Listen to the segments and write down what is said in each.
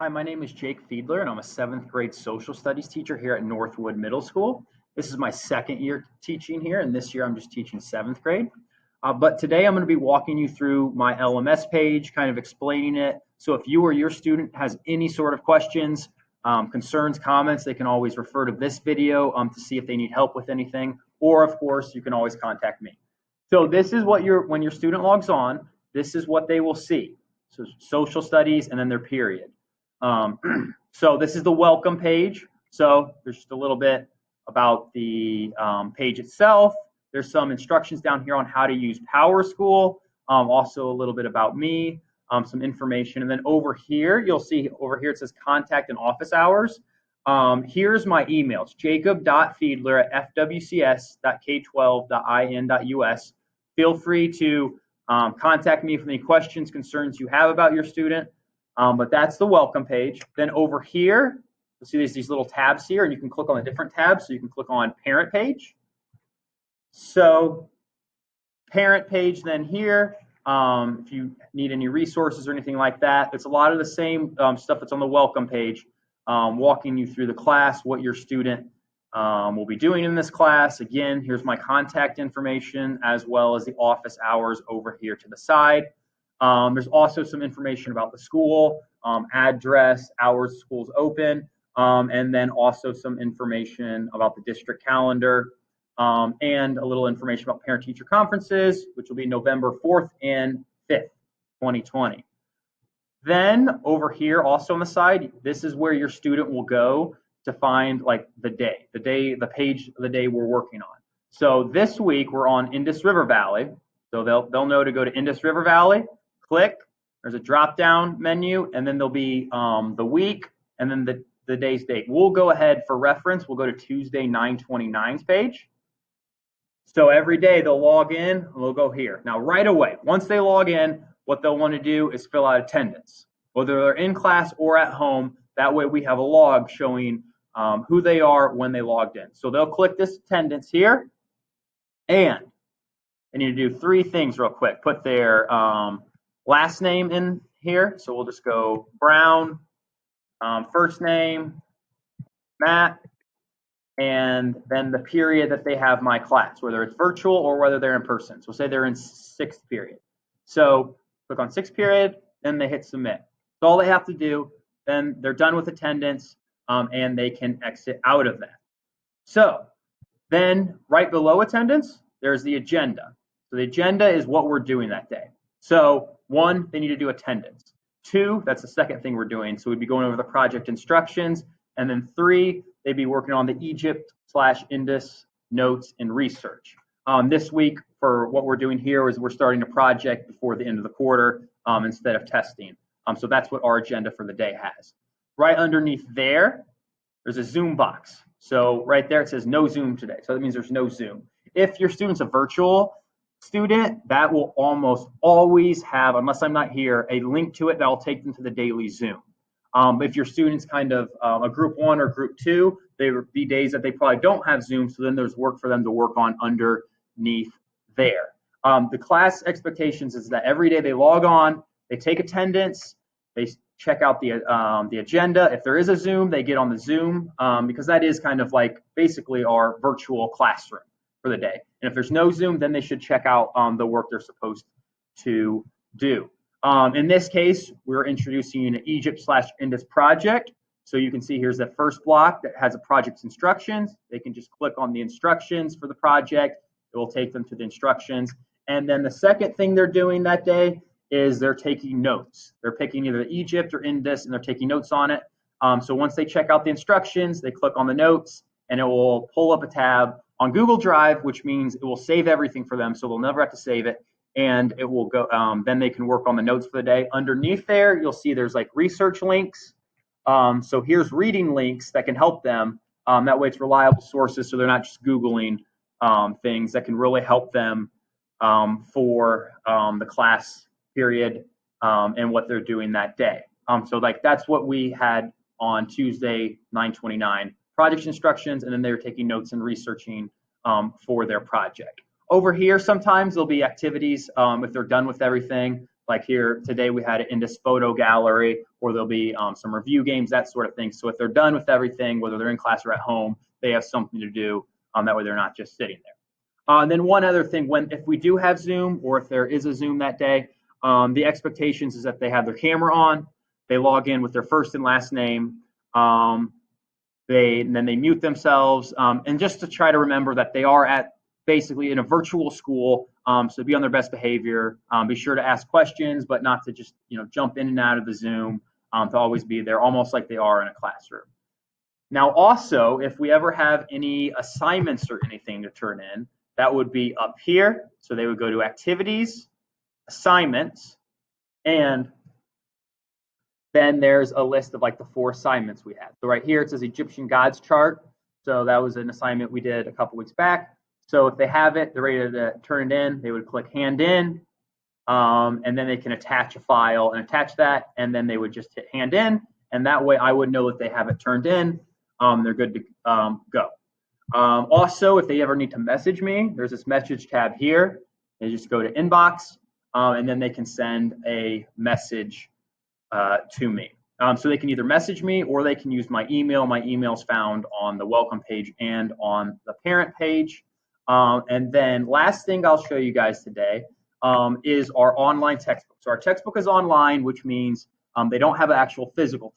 Hi, my name is Jake Fiedler, and I'm a seventh grade social studies teacher here at Northwood Middle School. This is my second year teaching here, and this year I'm just teaching seventh grade. But today I'm going to be walking you through my LMS page, kind of explaining it. So if you or your student has any sort of questions, concerns, comments, they can always refer to this video to see if they need help with anything. Or of course, you can always contact me. So this is what when your student logs on, this is what they will see. So social studies and then their period. So this is the welcome page. So there's just a little bit about the page itself. There's some instructions down here on how to use PowerSchool. Also a little bit about me, some information. And then over here, you'll see over here it says contact and office hours. Here's my email. It's jacob.fiedler@fwcs.k12.in.us. Feel free to contact me for any questions, concerns you have about your student. But that's the welcome page. Then over here, you'll see there's these little tabs here, and you can click on the different tabs. So you can click on parent page. So parent page then here, if you need any resources or anything like that, it's a lot of the same stuff that's on the welcome page, walking you through the class, what your student will be doing in this class. Again, here's my contact information as well as the office hours over here to the side. There's also some information about the school, address, hours school's open, and then also some information about the district calendar, and a little information about parent-teacher conferences, which will be November 4th and 5th, 2020. Then over here, also on the side, this is where your student will go to find like the page of the day we're working on. So this week we're on Indus River Valley. So they'll know to go to Indus River Valley, click, there's a drop-down menu, and then there'll be the week, and then the day's date. We'll go ahead for reference, we'll go to Tuesday 9/29's page. So every day they'll log in, and we'll go here. Now right away, once they log in, what they'll want to do is fill out attendance, whether they're in class or at home. That way we have a log showing who they are when they logged in. So they'll click this attendance here, and they need to do three things real quick. Put their last name in here. So we'll just go Brown, first name, Matt, and then the period that they have my class, whether it's virtual or whether they're in person. So say they're in sixth period. So click on sixth period, then they hit submit. That's all they have to do. Then they're done with attendance, and they can exit out of that. So then right below attendance, there's the agenda. So the agenda is what we're doing that day. So one, they need to do attendance. Two, that's the second thing we're doing. So we'd be going over the project instructions. And then three, they'd be working on the Egypt/Indus notes and research. This week, for what we're doing here, is we're starting a project before the end of the quarter instead of testing. So that's what our agenda for the day has. Right underneath there, there's a Zoom box. So right there it says no Zoom today. So that means there's no Zoom. If your student's a virtual student, that will almost always have, unless I'm not here, a link to it that will take them to the daily Zoom. If your student's kind of a group one or group two, there would be days that they probably don't have Zoom, so then there's work for them to work on underneath there. The class expectations is that every day they log on, they take attendance, they check out the agenda. If there is a Zoom, they get on the Zoom, because that is kind of like basically our virtual classroom for the day. And if there's no Zoom, then they should check out the work they're supposed to do. In this case, we're introducing an Egypt/Indus project. So you can see here's the first block that has a project's instructions. They can just click on the instructions for the project. It will take them to the instructions. And then the second thing they're doing that day is they're taking notes. They're picking either Egypt or Indus, and they're taking notes on it. So once they check out the instructions, they click on the notes, and it will pull up a tab on Google Drive, which means it will save everything for them, so they'll never have to save it. And it will go, then they can work on the notes for the day. Underneath there, you'll see there's like research links. So here's reading links that can help them. That way it's reliable sources, so they're not just Googling things that can really help them for the class period and what they're doing that day. So like that's what we had on Tuesday, 9/29, project instructions, and then they were taking notes and researching for their project. Over here, sometimes there'll be activities if they're done with everything. Like here today, we had it in this photo gallery, or there'll be some review games, that sort of thing. So if they're done with everything, whether they're in class or at home, they have something to do. That way they're not just sitting there. And then one other thing, if we do have Zoom, or if there is a Zoom that day, the expectations is that they have their camera on, they log in with their first and last name, and then they mute themselves, and just to try to remember that they are at basically in a virtual school, so be on their best behavior. Be sure to ask questions, but not to just jump in and out of the Zoom. To always be there, almost like they are in a classroom. Now, also, if we ever have any assignments or anything to turn in, that would be up here. So they would go to activities, assignments, and then there's a list of like the 4 assignments we had. So right here it says Egyptian gods chart. So that was an assignment we did a couple weeks back. So if they have it, they're ready to turn it in, they would click hand in, and then they can attach a file and attach that, and then they would just hit hand in, and that way I would know that they have it turned in. They're good to go. Also, if they ever need to message me, there's this message tab here. They just go to inbox, and then they can send a message to me. So they can either message me or they can use my email. My email's found on the welcome page and on the parent page. And then last thing I'll show you guys today is our online textbook. So our textbook is online, which means they don't have an actual physical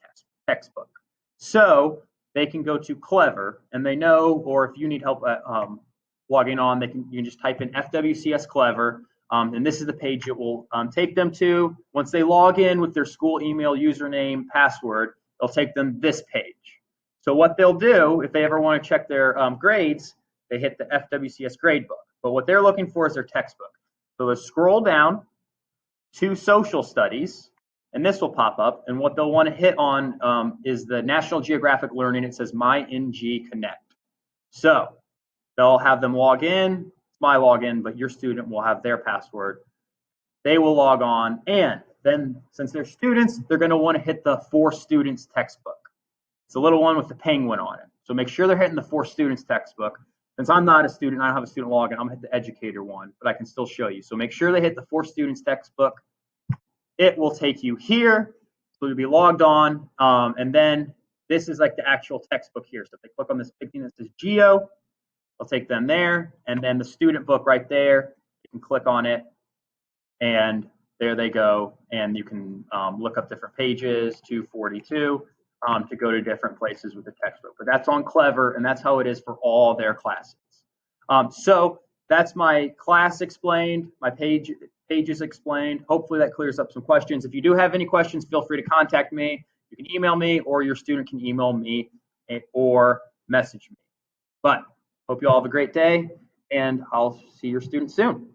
textbook. So they can go to Clever, and they know, or if you need help logging on, you can just type in FWCS Clever, and this is the page it will take them to. Once they log in with their school email, username, password, it'll take them this page. So what they'll do, if they ever want to check their grades, they hit the FWCS gradebook. But what they're looking for is their textbook. So they'll scroll down to social studies, and this will pop up. And what they'll want to hit on is the National Geographic Learning. It says My NG Connect. So they'll have them log in. It's my login, but your student will have their password. They will log on, and then since they're students, they're going to want to hit the For Students textbook. It's a little one with the penguin on it. So make sure they're hitting the For Students textbook. Since I'm not a student, I don't have a student login, I'm going to hit the educator one, but I can still show you. So make sure they hit the For Students textbook. It will take you here. So you'll be logged on. And then this is like the actual textbook here. So if they click on this big thing that says Geo, I'll take them there. And then the student book right there, you can click on it. And there they go. And you can look up different pages, 242. To go to different places with the textbook. But that's on Clever, and that's how it is for all their classes. So that's my class explained, my pages explained. Hopefully that clears up some questions. If you do have any questions, feel free to contact me. You can email me, or your student can email me or message me. But hope you all have a great day, and I'll see your students soon.